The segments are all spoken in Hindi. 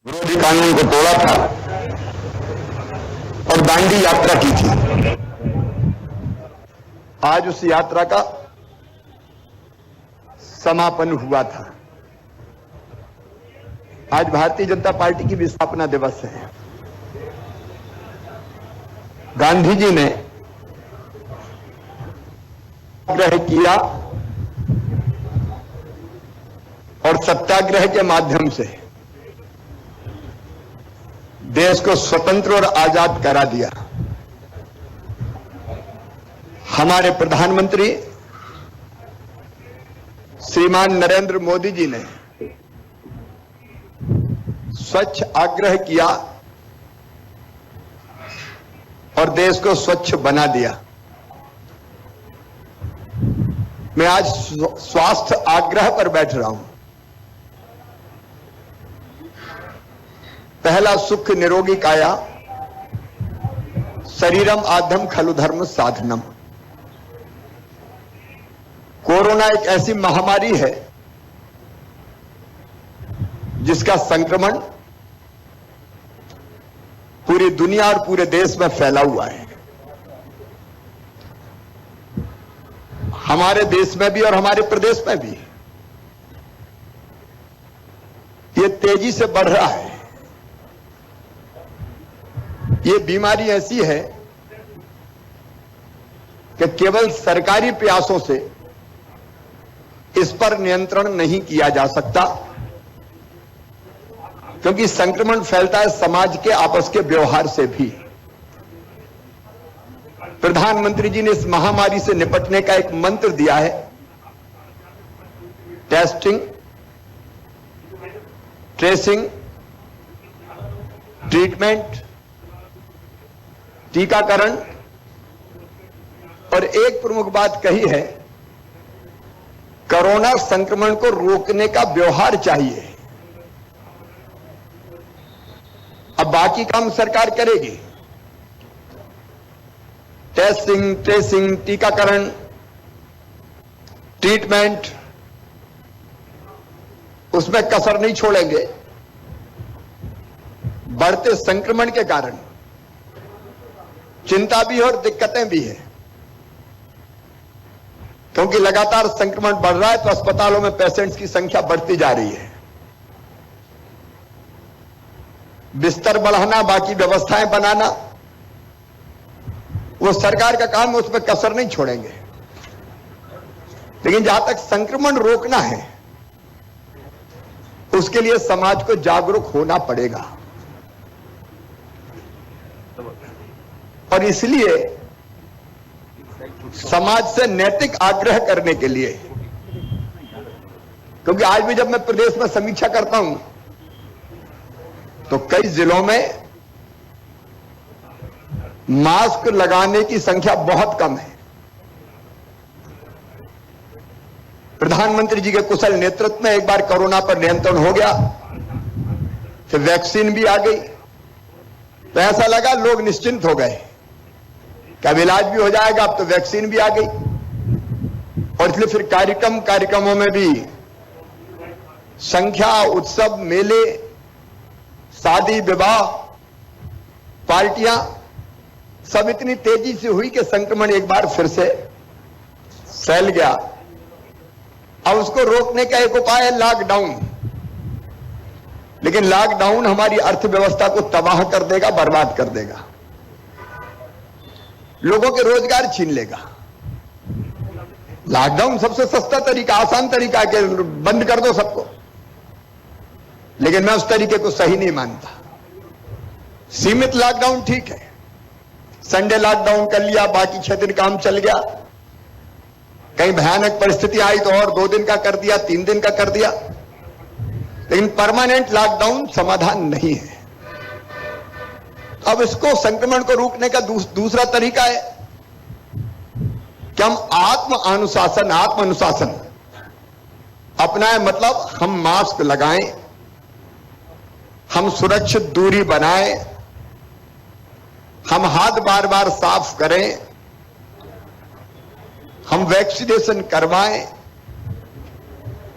विरोधी कानून को तोड़ा था और दांडी यात्रा की थी। आज उस यात्रा का समापन हुआ था। आज भारतीय जनता पार्टी की भी स्थापना दिवस है। गांधी जी ने सत्याग्रह किया और सत्याग्रह के माध्यम से देश को स्वतंत्र और आजाद करा दिया। हमारे प्रधानमंत्री श्रीमान नरेंद्र मोदी जी ने स्वच्छ आग्रह किया और देश को स्वच्छ बना दिया। मैं आज स्वास्थ्य आग्रह पर बैठ रहा हूं। पहला सुख निरोगी काया, शरीरम आधम खलु धर्म साधनम। कोरोना एक ऐसी महामारी है जिसका संक्रमण पूरी दुनिया और पूरे देश में फैला हुआ है। हमारे देश में भी और हमारे प्रदेश में भी ये तेजी से बढ़ रहा है। ये बीमारी ऐसी है कि केवल सरकारी प्रयासों से इस पर नियंत्रण नहीं किया जा सकता, क्योंकि संक्रमण फैलता है समाज के आपस के व्यवहार से भी। प्रधानमंत्री जी ने इस महामारी से निपटने का एक मंत्र दिया है, टेस्टिंग, ट्रेसिंग, ट्रीटमेंट, टीकाकरण, और एक प्रमुख बात कही है, कोरोना संक्रमण को रोकने का व्यवहार चाहिए। अब बाकी काम सरकार करेगी, टेस्टिंग, ट्रेसिंग, टीकाकरण, ट्रीटमेंट, उसमें कसर नहीं छोड़ेंगे। बढ़ते संक्रमण के कारण चिंता भी है और दिक्कतें भी है, क्योंकि लगातार संक्रमण बढ़ रहा है तो अस्पतालों में पेशेंट्स की संख्या बढ़ती जा रही है। बिस्तर बढ़ाना, बाकी व्यवस्थाएं बनाना, वो सरकार का काम है, उसमें कसर नहीं छोड़ेंगे। लेकिन जहां तक संक्रमण रोकना है, उसके लिए समाज को जागरूक होना पड़ेगा। और इसलिए समाज से नैतिक आग्रह करने के लिए, क्योंकि आज भी जब मैं प्रदेश में समीक्षा करता हूं तो कई जिलों में मास्क लगाने की संख्या बहुत कम है। प्रधानमंत्री जी के कुशल नेतृत्व में एक बार कोरोना पर नियंत्रण हो गया, फिर वैक्सीन भी आ गई, तो ऐसा लगा लोग निश्चिंत हो गए कि अब इलाज भी हो जाएगा, अब तो वैक्सीन भी आ गई। और इसलिए फिर कार्यक्रमों में भी संख्या, उत्सव, मेले, शादी, विवाह, पार्टियां सब इतनी तेजी से हुई कि संक्रमण एक बार फिर से फैल गया। अब उसको रोकने का एक उपाय है लॉकडाउन, लेकिन लॉकडाउन हमारी अर्थव्यवस्था को तबाह कर देगा, बर्बाद कर देगा, लोगों के रोजगार छीन लेगा। लॉकडाउन सबसे सस्ता तरीका, आसान तरीका है कि बंद कर दो सबको, लेकिन मैं उस तरीके को सही नहीं मानता। सीमित लॉकडाउन ठीक है, संडे लॉकडाउन कर लिया, बाकी 6 दिन काम चल गया। कहीं भयानक परिस्थिति आई तो और 2 दिन का कर दिया, 3 दिन का कर दिया, लेकिन परमानेंट लॉकडाउन समाधान नहीं है। अब इसको, संक्रमण को रोकने का दूसरा तरीका है कि हम आत्मानुशासन अपनाएं। मतलब हम मास्क लगाएं, हम सुरक्षित दूरी बनाएं, हम हाथ बार बार साफ करें, हम वैक्सीनेशन करवाएं,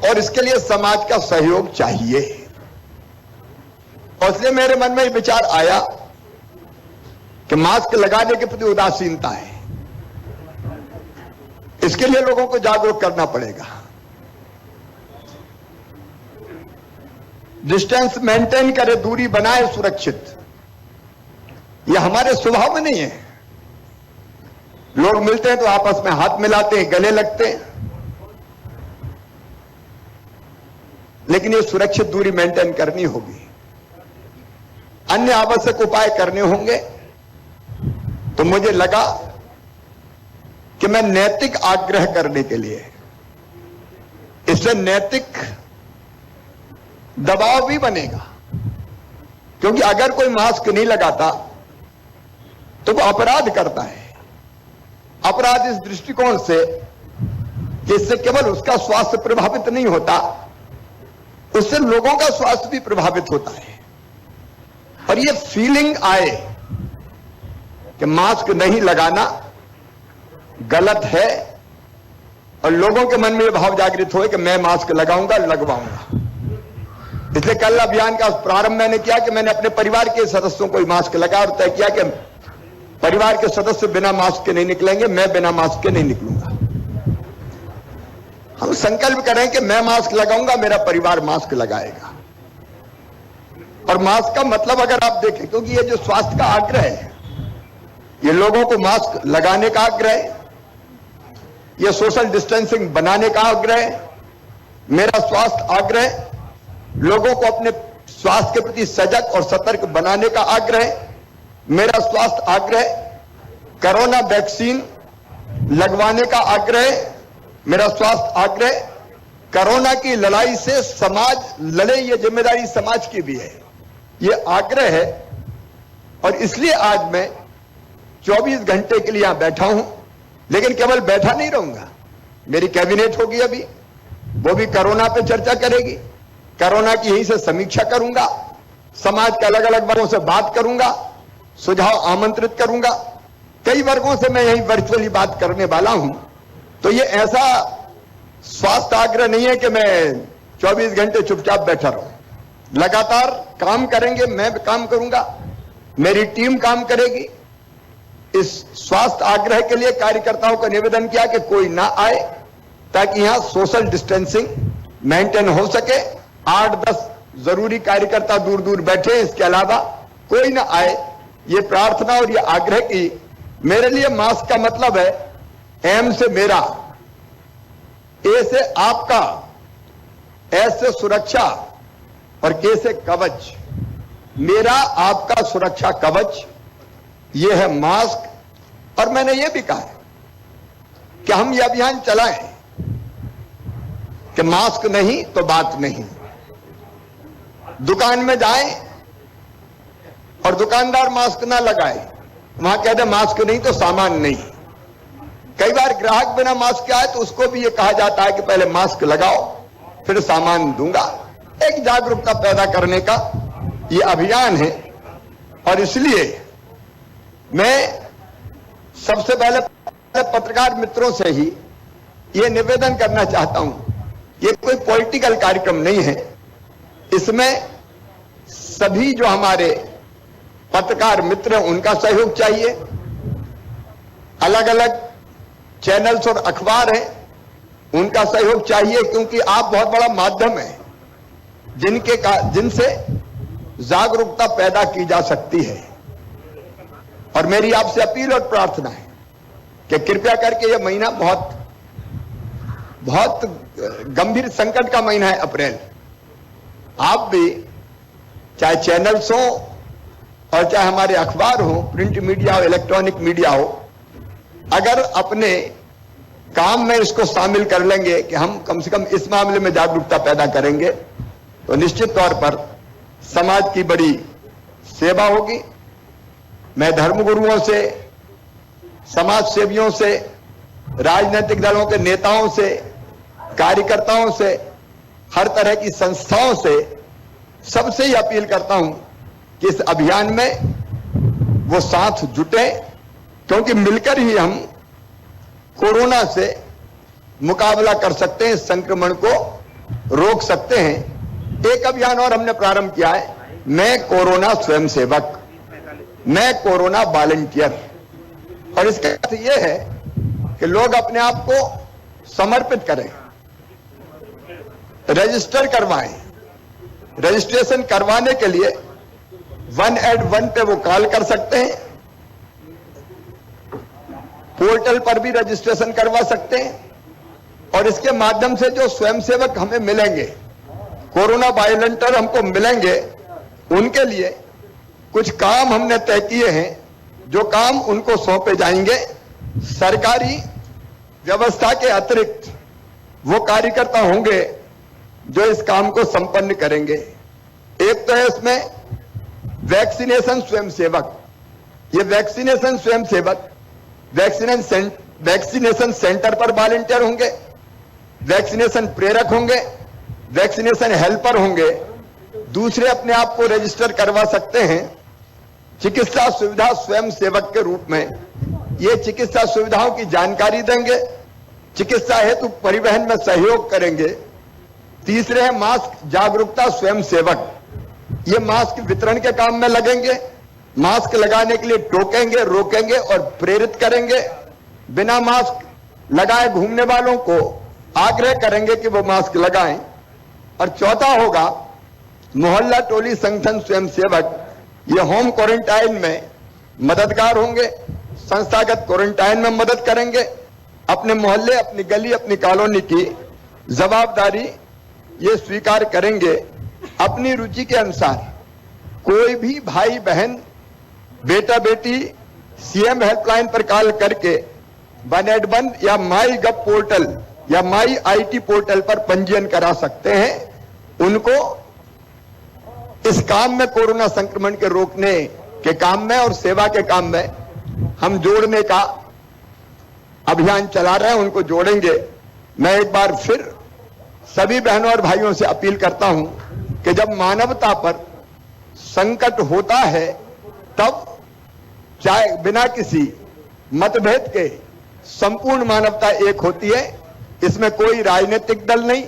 और इसके लिए समाज का सहयोग चाहिए। और इसलिए मेरे मन में विचार आया कि मास्क लगाने के प्रति उदासीनता है, इसके लिए लोगों को जागरूक करना पड़ेगा। डिस्टेंस मेंटेन करे, दूरी बनाए सुरक्षित, यह हमारे स्वभाव में नहीं है। लोग मिलते हैं तो आपस में हाथ मिलाते हैं, गले लगते हैं, लेकिन ये सुरक्षित दूरी मेंटेन करनी होगी। अन्य आवश्यक उपाय करने होंगे। तो मुझे लगा कि मैं नैतिक आग्रह करने के लिए, इससे नैतिक दबाव भी बनेगा, क्योंकि अगर कोई मास्क नहीं लगाता तो वो अपराध करता है। अपराध इस दृष्टिकोण से कि इससे केवल उसका स्वास्थ्य प्रभावित नहीं होता, उससे लोगों का स्वास्थ्य भी प्रभावित होता है। और ये फीलिंग आए कि मास्क नहीं लगाना गलत है, और लोगों के मन में यह भाव जागृत हो कि मैं मास्क लगाऊंगा, लगवाऊंगा। इसलिए कल अभियान का प्रारंभ मैंने किया कि मैंने अपने परिवार के सदस्यों को मास्क लगाया और तय किया कि परिवार के सदस्य बिना मास्क के नहीं निकलेंगे, मैं बिना मास्क के नहीं निकलूंगा। हम संकल्प करें कि मैं मास्क लगाऊंगा, मेरा परिवार मास्क लगाएगा। और मास्क का मतलब अगर आप देखें, क्योंकि ये जो स्वास्थ्य का आग्रह है, ये लोगों को मास्क लगाने का आग्रह है, ये सोशल डिस्टेंसिंग बनाने का आग्रह है, मेरा स्वास्थ्य आग्रह, लोगों को अपने स्वास्थ्य के प्रति सजग और सतर्क बनाने का आग्रह है, मेरा स्वास्थ्य आग्रह, कोरोना वैक्सीन लगवाने का आग्रह, मेरा स्वास्थ्य आग्रह, कोरोना की लड़ाई से समाज लड़े, ये जिम्मेदारी समाज की भी है, ये आग्रह है। और इसलिए आज मैं 24 घंटे के लिए यहां बैठा हूं, लेकिन केवल बैठा नहीं रहूंगा। मेरी कैबिनेट होगी अभी, वो भी कोरोना पे चर्चा करेगी, कोरोना की यहीं से समीक्षा करूंगा, समाज के अलग अलग वर्गों से बात करूंगा, सुझाव आमंत्रित करूंगा। कई वर्गों से मैं यहीं वर्चुअली बात करने वाला हूं। तो ये ऐसा स्वास्थ्य आग्रह नहीं है कि मैं 24 घंटे चुपचाप बैठा रहूं। लगातार काम करेंगे, मैं काम करूंगा, मेरी टीम काम करेगी। इस स्वास्थ्य आग्रह के लिए कार्यकर्ताओं को निवेदन किया कि कोई ना आए, ताकि यहां सोशल डिस्टेंसिंग मेंटेन हो सके। 8-10 जरूरी कार्यकर्ता दूर दूर बैठे, इसके अलावा कोई ना आए, ये प्रार्थना और ये आग्रह की। मेरे लिए मास्क का मतलब है एम से मेरा, ए से आपका, एस से सुरक्षा और के से कवच। मेरा आपका सुरक्षा कवच ये है मास्क। और मैंने ये भी कहा है कि हम ये अभियान चलाएं कि मास्क नहीं तो बात नहीं। दुकान में जाएं और दुकानदार मास्क ना लगाए, वहां कह दे मास्क नहीं तो सामान नहीं। कई बार ग्राहक बिना मास्क के आए तो उसको भी ये कहा जाता है कि पहले मास्क लगाओ फिर सामान दूंगा। एक जागरूकता पैदा करने का ये अभियान है। और इसलिए मैं सबसे पहले पत्रकार मित्रों से ही ये निवेदन करना चाहता हूं, ये कोई पॉलिटिकल कार्यक्रम नहीं है, इसमें सभी जो हमारे पत्रकार मित्र हैं उनका सहयोग चाहिए। अलग अलग चैनल्स और अखबार हैं, उनका सहयोग चाहिए, क्योंकि आप बहुत बड़ा माध्यम है जिनसे जागरूकता पैदा की जा सकती है। और मेरी आपसे अपील और प्रार्थना है कि कृपया करके यह महीना बहुत गंभीर संकट का महीना है, अप्रैल। आप भी, चाहे चैनल्स हो और चाहे हमारे अखबार हो, प्रिंट मीडिया हो, इलेक्ट्रॉनिक मीडिया हो, अगर अपने काम में इसको शामिल कर लेंगे कि हम कम से कम इस मामले में जागरूकता पैदा करेंगे, तो निश्चित तौर पर समाज की बड़ी सेवा होगी। मैं धर्मगुरुओं से, समाज सेवियों से, राजनीतिक दलों के नेताओं से, कार्यकर्ताओं से, हर तरह की संस्थाओं से, सबसे ही अपील करता हूं कि इस अभियान में वो साथ जुटे, क्योंकि मिलकर ही हम कोरोना से मुकाबला कर सकते हैं, संक्रमण को रोक सकते हैं। एक अभियान और हमने प्रारंभ किया है मैं कोरोना स्वयंसेवक, मैं कोरोना वॉलंटियर। और इसका अर्थ यह है कि लोग अपने आप को समर्पित करें, रजिस्टर करवाएं। रजिस्ट्रेशन करवाने के लिए 181 पे वो कॉल कर सकते हैं, पोर्टल पर भी रजिस्ट्रेशन करवा सकते हैं। और इसके माध्यम से जो स्वयंसेवक हमें मिलेंगे, कोरोना वॉलंटियर हमको मिलेंगे, उनके लिए कुछ काम हमने तय किए हैं, जो काम उनको सौंपे जाएंगे। सरकारी व्यवस्था के अतिरिक्त वो कार्यकर्ता होंगे जो इस काम को संपन्न करेंगे। एक तो है इसमें वैक्सीनेशन स्वयंसेवक। ये वैक्सीनेशन स्वयंसेवक वैक्सीनेशन सेंटर पर वॉलंटियर होंगे, वैक्सीनेशन प्रेरक होंगे, वैक्सीनेशन हेल्पर होंगे। दूसरे अपने आप को रजिस्टर करवा सकते हैं चिकित्सा सुविधा स्वयंसेवक के रूप में। ये चिकित्सा सुविधाओं की जानकारी देंगे, चिकित्सा हेतु परिवहन में सहयोग करेंगे। तीसरे है मास्क जागरूकता स्वयंसेवक। ये मास्क वितरण के काम में लगेंगे, मास्क लगाने के लिए टोकेंगे, रोकेंगे और प्रेरित करेंगे। बिना मास्क लगाए घूमने वालों को आग्रह करेंगे कि वो मास्क लगाएं। और चौथा होगा मोहल्ला टोली संगठन स्वयंसेवक। ये होम क्वारंटाइन में मददगार होंगे, संस्थागत क्वारंटाइन में मदद करेंगे। अपने मोहल्ले, अपनी गली, अपनी कॉलोनी की जवाबदारी ये स्वीकार करेंगे। अपनी रुचि के अनुसार कोई भी भाई बहन, बेटा बेटी सीएम हेल्पलाइन पर कॉल करके 181 या माई गव पोर्टल या माई आईटी पोर्टल पर पंजीयन करा सकते हैं। उनको इस काम में, कोरोना संक्रमण के रोकने के काम में और सेवा के काम में हम जोड़ने का अभियान चला रहे हैं, उनको जोड़ेंगे। मैं एक बार फिर सभी बहनों और भाइयों से अपील करता हूं कि जब मानवता पर संकट होता है तब चाहे बिना किसी मतभेद के संपूर्ण मानवता एक होती है। इसमें कोई राजनीतिक दल नहीं,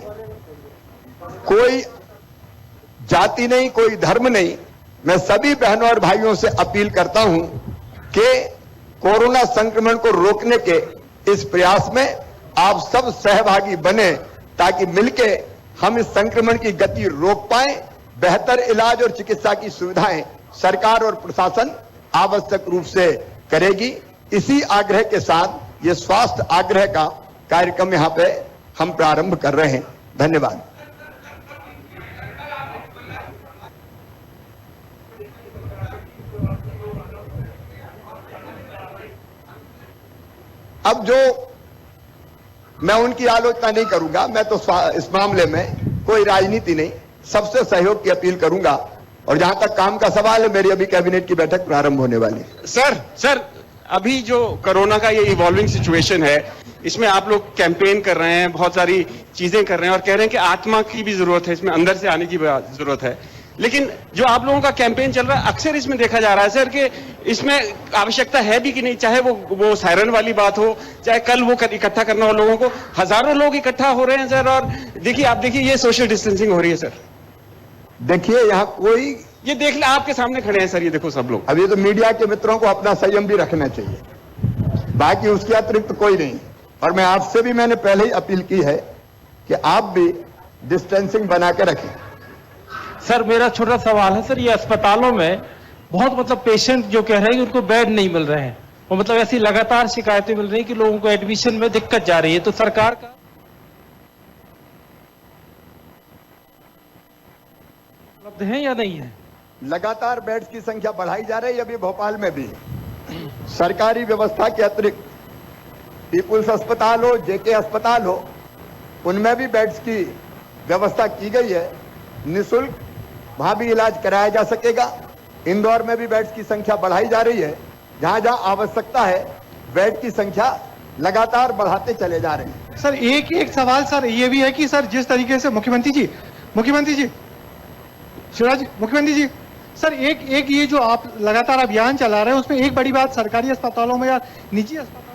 कोई जाति नहीं, कोई धर्म नहीं। मैं सभी बहनों और भाइयों से अपील करता हूं कि कोरोना संक्रमण को रोकने के इस प्रयास में आप सब सहभागी बने, ताकि मिलके हम इस संक्रमण की गति रोक पाएं। बेहतर इलाज और चिकित्सा की सुविधाएं सरकार और प्रशासन आवश्यक रूप से करेगी। इसी आग्रह के साथ ये स्वास्थ्य आग्रह का कार्यक्रम यहां पे हम प्रारंभ कर रहे हैं। धन्यवाद। अब जो मैं उनकी आलोचना नहीं करूंगा, मैं तो इस मामले में कोई राजनीति नहीं, सबसे सहयोग की अपील करूंगा। और जहां तक काम का सवाल है, मेरी अभी कैबिनेट की बैठक प्रारंभ होने वाली है। सर अभी जो कोरोना का ये इवॉल्विंग सिचुएशन है, इसमें आप लोग कैंपेन कर रहे हैं, बहुत सारी चीजें कर रहे हैं और कह रहे हैं कि आत्मा की भी जरूरत है, इसमें अंदर से आने की जरूरत है। लेकिन जो आप लोगों का कैंपेन चल रहा है, अक्सर इसमें देखा जा रहा है सर कि इसमें आवश्यकता है भी कि नहीं, चाहे वो सायरन वाली बात हो, चाहे कल वो इकट्ठा करना हो लोगों को। हजारों लोग इकट्ठा हो रहे हैं सर, और देखिए आप देखिए ये सोशल डिस्टेंसिंग हो रही है सर। देखिए यहाँ कोई, ये देख ले, आपके सामने खड़े हैं सर, ये देखो सब लोग। अभी तो मीडिया के मित्रों को अपना संयम भी रखना चाहिए, बाकी उसके अतिरिक्त कोई नहीं। और मैं आपसे भी मैंने पहले ही अपील की है कि आप भी डिस्टेंसिंग बना के रखें। सर मेरा छोटा सवाल है सर, ये अस्पतालों में बहुत पेशेंट जो कह रहे हैं कि उनको बेड नहीं मिल रहे हैं, और ऐसी लगातार शिकायतें मिल रही हैं कि लोगों को एडमिशन में दिक्कत जा रही है, तो सरकार का उपलब्ध है या नहीं है? लगातार बेड्स की संख्या बढ़ाई जा रही है। अभी भोपाल में भी सरकारी व्यवस्था के अतिरिक्त पीपुल्स अस्पताल हो, जेके अस्पताल हो, उनमें भी बेड्स की व्यवस्था की गई है। निःशुल्क वहां भी इलाज कराया जा सकेगा। इंदौर में भी बेड्स की संख्या बढ़ाई जा रही है। जहां जहां आवश्यकता है बेड की संख्या लगातार बढ़ाते चले जा रहे हैं। सर एक सवाल सर ये भी है कि सर जिस तरीके से मुख्यमंत्री जी शिवराज मुख्यमंत्री जी, सर एक ये जो आप लगातार अभियान चला रहे हैं, उसमें एक बड़ी बात सरकारी अस्पतालों में या निजी अस्पतालों